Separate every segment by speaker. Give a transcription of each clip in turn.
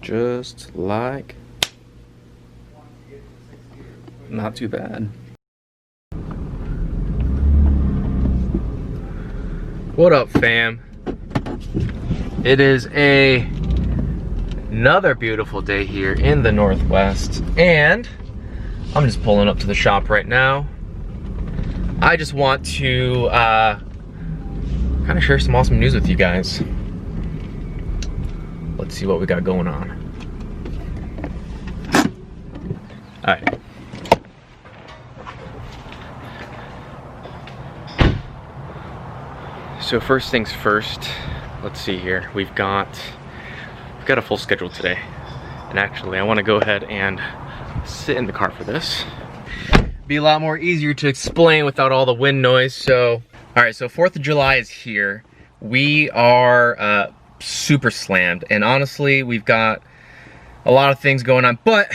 Speaker 1: Just like, not too bad. What up, fam? It is another beautiful day here in the Northwest, and I'm just pulling up to the shop right now. I just want to kind of share some awesome news with you guys. Let's see what we got going on. All right. So first things first, let's see here. We've got a full schedule today. And actually, I want to go ahead and sit in the car for this. Be a lot more easier to explain without all the wind noise. So, all right, so 4th of July is here. We are super slammed, and honestly, we've got a lot of things going on, but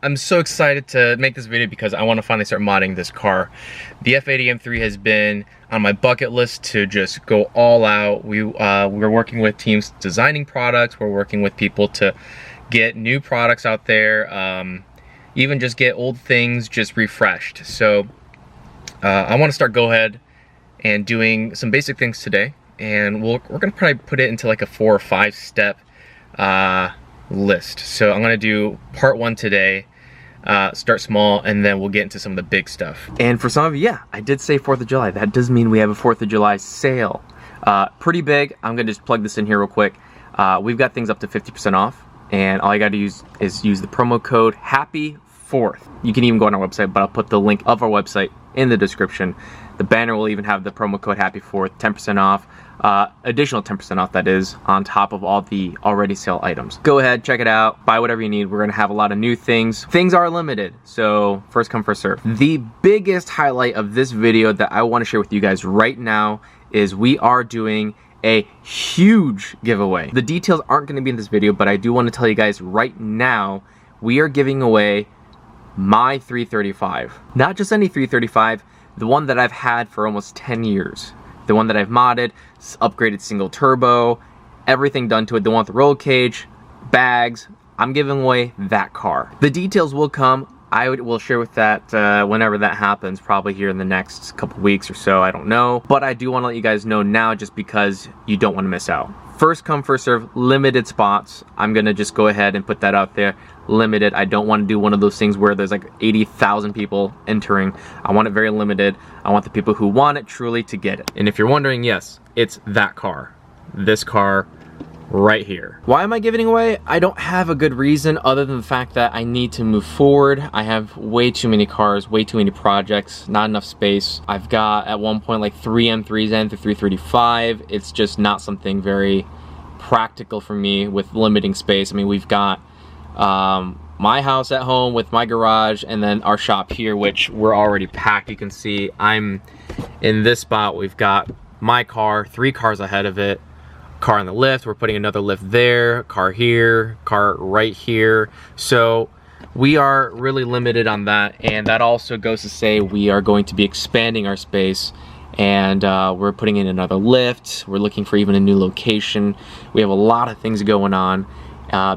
Speaker 1: I'm so excited to make this video because I want to finally start modding this car. The F80 M3 has been on my bucket list to just go all out. We're working with teams designing products. We're working with people to get new products out there, even just get old things just refreshed. So I want to start go ahead and doing some basic things today, and we're gonna probably put it into like a 4 or 5 step list. So I'm gonna do part 1 today. Start small, and then we'll get into some of the big stuff. And for some of you, yeah, I did say 4th of July. That does mean we have a 4th of July sale. Pretty big. I'm gonna just plug this in here real quick. We've got things up to 50% off, and all you gotta use is use the promo code HAPPY4th. You can even go on our website, but I'll put the link of our website in the description. The banner will even have the promo code HAPPY4th, 10% off. Additional 10% off, that is, on top of all the already sale items. Go ahead, check it out, buy whatever you need. We're gonna have a lot of new things. Things are limited, so first come, first serve. The biggest highlight of this video that I wanna share with you guys right now is we are doing a huge giveaway. The details aren't gonna be in this video, but I do wanna tell you guys right now, we are giving away my 335. Not just any 335, the one that I've had for almost 10 years. The one that I've modded, upgraded single turbo, everything done to it. The one with the roll cage, bags. I'm giving away that car. The details will come. I will share with that whenever that happens, probably here in the next couple weeks or so, I don't know. But I do want to let you guys know now just because you don't want to miss out. First come, first serve, limited spots. I'm gonna just go ahead and put that out there. Limited. I don't want to do one of those things where there's like 80,000 people entering. I want it very limited. I want the people who want it truly to get it. And if you're wondering, yes, it's that car. This car right here. Why am I giving it away? I don't have a good reason other than the fact that I need to move forward. I have way too many cars, way too many projects, not enough space. I've got at one point like 3 M3s and the 335. It's just not something very practical for me with limiting space. I mean, we've got my house at home with my garage, and then our shop here, which we're already packed. You can see I'm in this spot. We've got my car, 3 cars ahead of it, car on the lift, we're putting another lift there, car here, car right here. So we are really limited on that, and that also goes to say we are going to be expanding our space, and we're putting in another lift. We're looking for even a new location. We have a lot of things going on.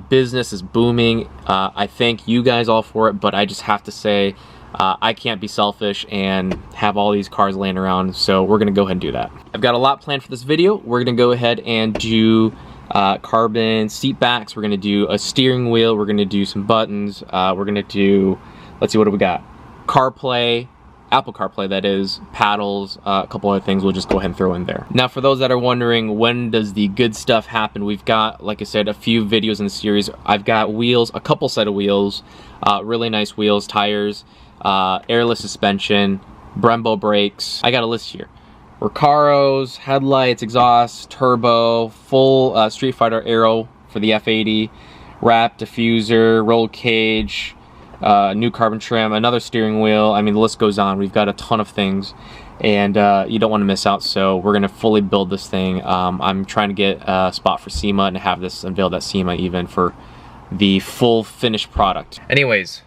Speaker 1: Business is booming. I thank you guys all for it, but I just have to say I can't be selfish and have all these cars laying around, so we're gonna go ahead and do that. I've got a lot planned for this video. We're gonna go ahead and do carbon seat backs. We're gonna do a steering wheel. We're gonna do some buttons. We're gonna do, let's see, what do we got? CarPlay, Apple CarPlay that is, paddles, a couple other things we'll just go ahead and throw in there. Now for those that are wondering, when does the good stuff happen? We've got, like I said, a few videos in the series. I've got wheels, a couple set of wheels, really nice wheels, tires, airless suspension, Brembo brakes. I got a list here. Recaros, headlights, exhaust, turbo, full Street Fighter aero for the F80, wrap, diffuser, roll cage, new carbon trim, another steering wheel. I mean, the list goes on. We've got a ton of things, and you don't want to miss out, so we're going to fully build this thing. I'm trying to get a spot for SEMA and have this unveiled at SEMA even for the full finished product. Anyways,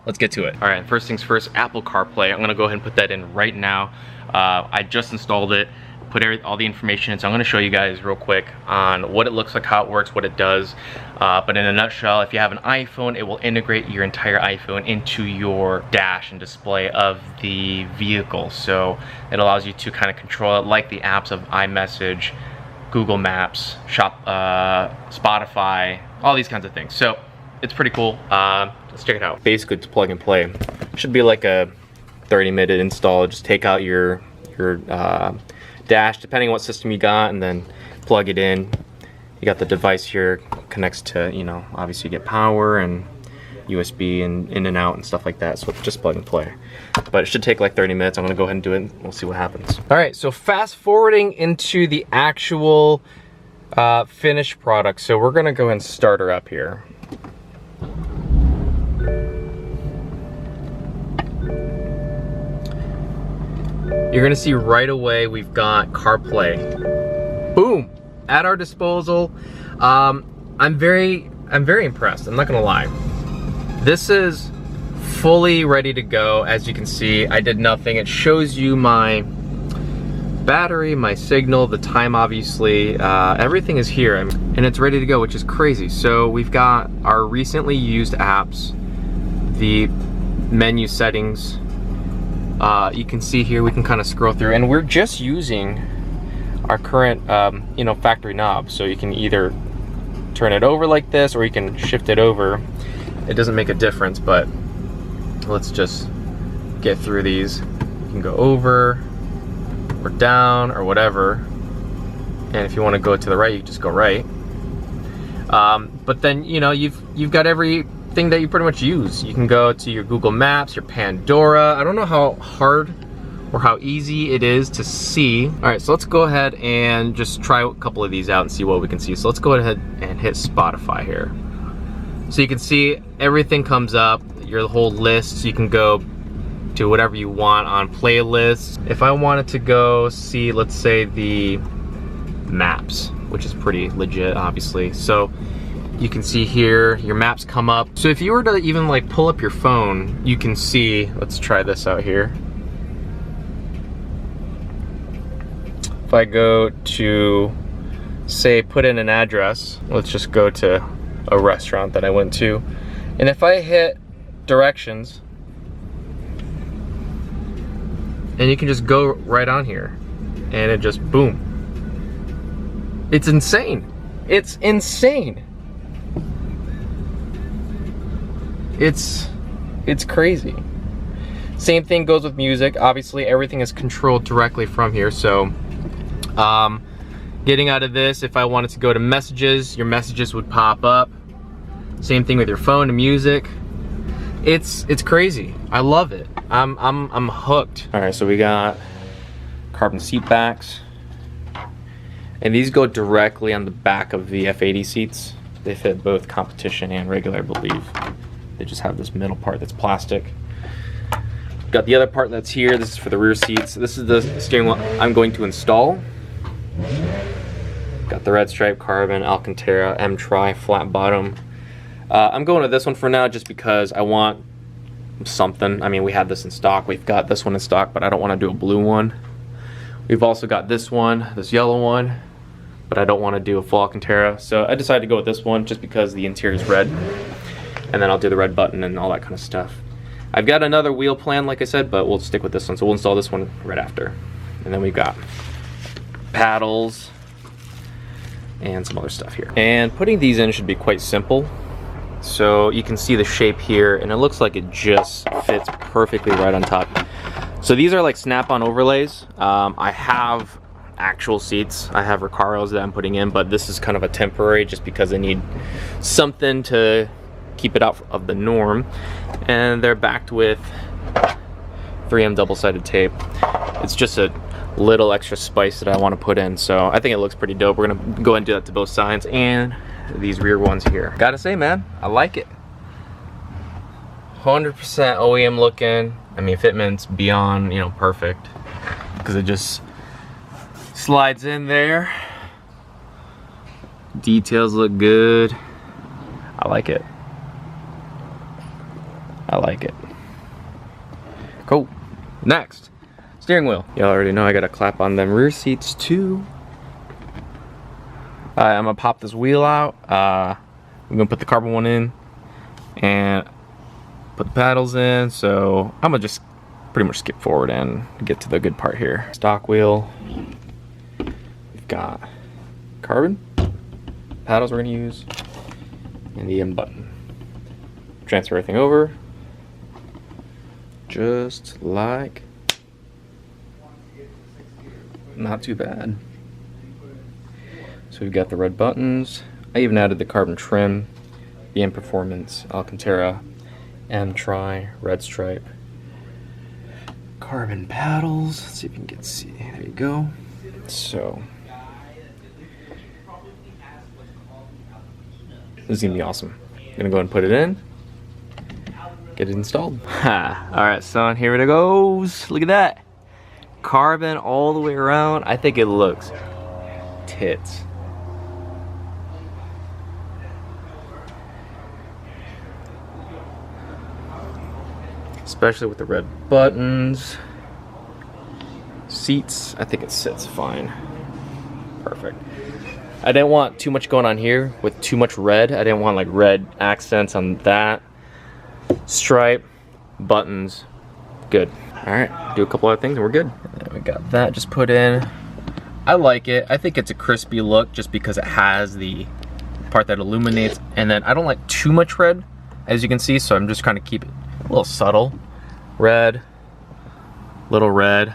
Speaker 1: let's get to it. All right, first things first, Apple CarPlay. I'm going to go ahead and put that in right now. I just installed it. put all the information in. So I'm going to show you guys real quick on what it looks like, how it works, what it does. But in a nutshell, if you have an iPhone, it will integrate your entire iPhone into your dash and display of the vehicle. So it allows you to kind of control it like the apps of iMessage, Google Maps, Spotify, all these kinds of things. So it's pretty cool. Let's check it out. Basically, it's plug and play. Should be like a 30-minute install. Just take out your dash, depending on what system you got, and then plug it in. You got the device here, connects to, you know, obviously you get power and USB and in and out and stuff like that. So it's just plug and play. But it should take like 30 minutes. I'm gonna go ahead and do it and we'll see what happens. All right, so fast forwarding into the actual finished product. So we're gonna go ahead and start her up here. You're gonna see right away we've got CarPlay. Boom! At our disposal. I'm very impressed, I'm not gonna lie. This is fully ready to go. As you can see, I did nothing. It shows you my battery, my signal, the time obviously. Everything is here and it's ready to go, which is crazy. So we've got our recently used apps, the menu settings. You can see here, we can kind of scroll through, and we're just using our current you know, factory knob. So you can either turn it over like this or you can shift it over. It doesn't make a difference, but let's just get through these. You can go over or down or whatever, and if you want to go to the right, you just go right. But then, you know, you've got everything that you pretty much use. You can go to your Google Maps, your Pandora. I don't know how hard or how easy it is to see. All right, so let's go ahead and just try a couple of these out and see what we can see. So let's go ahead and hit Spotify here. So you can see everything comes up, your whole list. So you can go to whatever you want on playlists. If I wanted to go see, let's say, the maps, which is pretty legit, obviously. So you can see here, your maps come up. So if you were to even like pull up your phone, you can see, let's try this out here. If I go to, say, put in an address, let's just go to a restaurant that I went to. And if I hit directions, and you can just go right on here, and it just, boom. It's insane. It's insane. It's crazy. Same thing goes with music. Obviously, everything is controlled directly from here. So, getting out of this, if I wanted to go to messages, your messages would pop up. Same thing with your phone and music. It's crazy. I love it. I'm hooked. All right, so we got carbon seat backs, and these go directly on the back of the F80 seats. They fit both competition and regular, I believe. They just have this middle part that's plastic. Got the other part that's here. This is for the rear seats. This is the steering wheel I'm going to install. Got the red stripe carbon, Alcantara, M3, flat bottom. I'm going to this one for now just because I want something. I mean, we have this in stock. We've got this one in stock, but I don't want to do a blue one. We've also got this one, this yellow one, but I don't want to do a full Alcantara. So I decided to go with this one just because the interior is red. And then I'll do the red button and all that kind of stuff. I've got another wheel plan, like I said, but we'll stick with this one. So we'll install this one right after. And then we've got paddles and some other stuff here. And putting these in should be quite simple. So you can see the shape here, and it looks like it just fits perfectly right on top. So these are like snap-on overlays. I have actual seats. I have Recaros that I'm putting in, but this is kind of a temporary just because I need something to keep it out of the norm. And they're backed with 3M double-sided tape. It's just a little extra spice that I want to put in, so I think it looks pretty dope. We're gonna go ahead and do that to both sides and these rear ones here. Gotta say, man, I like it. 100% OEM looking. I mean, fitment's beyond, you know, perfect because it just slides in there. Details look good. I like it. I like it. Cool. Next. steering wheel. Y'all already know I gotta clap on them rear seats too. I'm gonna pop this wheel out. I'm gonna put the carbon one in and put the paddles in. So I'm gonna just pretty much skip forward and get to the good part here. Stock wheel. We've got carbon, paddles we're gonna use, and the M button. Transfer everything over, just like, not too bad. So we've got the red buttons. I even added the carbon trim, the M Performance, Alcantara, M Tri, red stripe. Carbon paddles, let's see if you can see, there you go. So, this is gonna be awesome. I'm gonna go ahead and put it in, get it installed. Alright son, here it goes. Look at that. Carbon all the way around. I think it looks tits. Especially with the red buttons. Seats, I think it sits fine. Perfect. I didn't want too much going on here with too much red. I didn't want like red accents on that. Stripe, buttons, good. All right, do a couple other things and we're good. And we got that just put in. I like it. I think it's a crispy look just because it has the part that illuminates. And then I don't like too much red, as you can see, so I'm just trying to keep it a little subtle. Red, little red,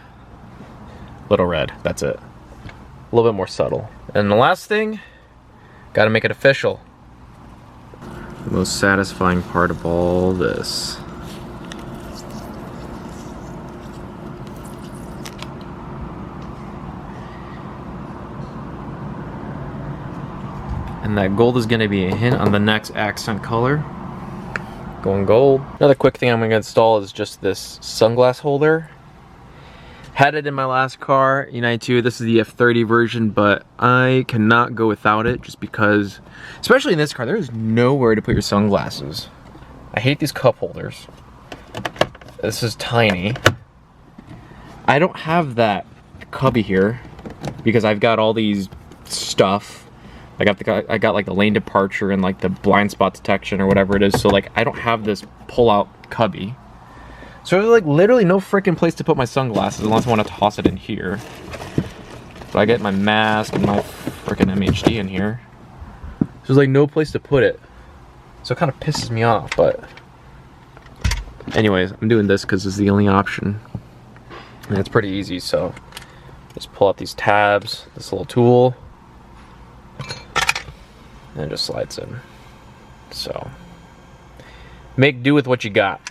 Speaker 1: little red, that's it. A little bit more subtle. And the last thing, gotta make it official. The most satisfying part of all this. And that gold is gonna be a hint on the next accent color. Going gold. Another quick thing I'm gonna install is just this sunglass holder. Had it in my last car, E92. This is the F30 version, but I cannot go without it just because, especially in this car, there's nowhere to put your sunglasses. I hate these cup holders. This is tiny. I don't have that cubby here because I've got all these stuff. I got like the lane departure and like the blind spot detection or whatever it is. So like I don't have this pull out cubby. So there's like literally no freaking place to put my sunglasses unless I want to toss it in here. But I get my mask and my freaking MHD in here. So there's like no place to put it. So it kind of pisses me off, but anyways, I'm doing this because it's the only option. And it's pretty easy, so just pull out these tabs, this little tool, and it just slides in. So make do with what you got.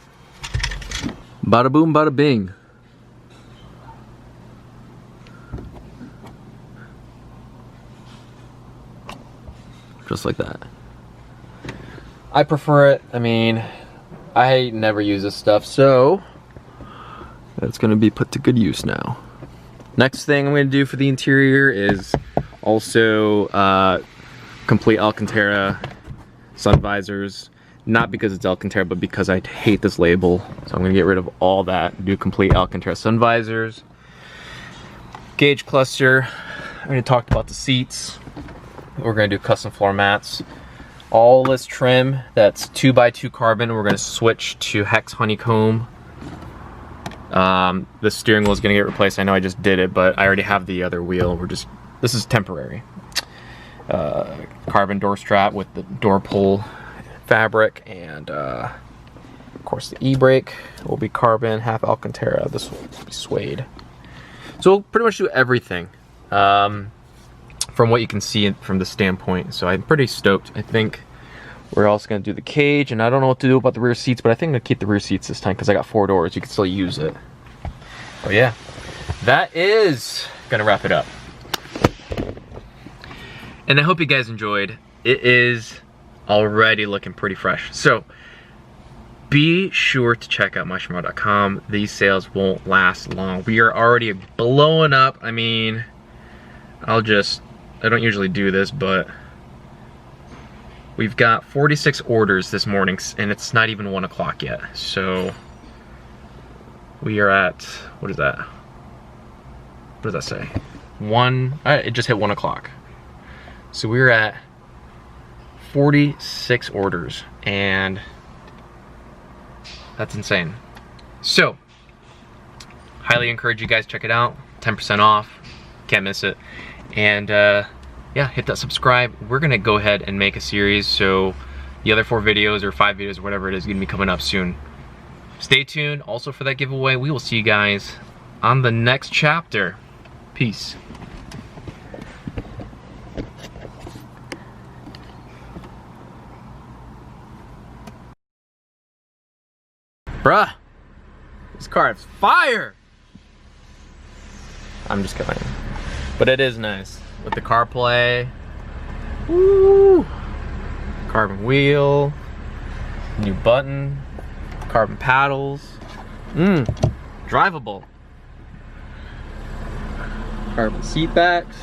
Speaker 1: Bada boom, bada bing. Just like that. I prefer it. I mean, I never use this stuff, so it's gonna be put to good use now. Next thing I'm gonna do for the interior is also complete Alcantara sun visors. Not because it's Alcantara, but because I hate this label. So I'm gonna get rid of all that, do complete Alcantara sun visors. Gauge cluster, I already talked about the seats. We're gonna do custom floor mats. All this trim that's 2x2 carbon, we're gonna switch to hex honeycomb. The steering wheel is gonna get replaced. I know I just did it, but I already have the other wheel. This is temporary. Carbon door strap with the door pull fabric, and of course the e-brake will be carbon, half Alcantara. This will be suede. So we'll pretty much do everything from what you can see from the standpoint. So I'm pretty stoked. I think we're also going to do the cage, and I don't know what to do about the rear seats, but I think I'm going to keep the rear seats this time because I got 4 doors. You can still use it. Oh yeah, that is going to wrap it up. And I hope you guys enjoyed. It is already looking pretty fresh. So be sure to check out mushroom.com. These sales won't last long. We are already blowing up. I mean, I don't usually do this, but we've got 46 orders this morning, and it's not even 1 o'clock yet. So we are at, what is that? what does that say? It just hit 1 o'clock. So we're at 46 orders, and that's insane. So, highly encourage you guys check it out. 10% off, can't miss it. And yeah, hit that subscribe. We're gonna go ahead and make a series, so the other 4 videos or 5 videos or whatever it is gonna be coming up soon. Stay tuned also for that giveaway. We will see you guys on the next chapter. Peace. Bruh, this car is fire! I'm just kidding. But it is nice. With the CarPlay. Woo! Carbon wheel. New button. Carbon paddles. Drivable. Carbon seat backs.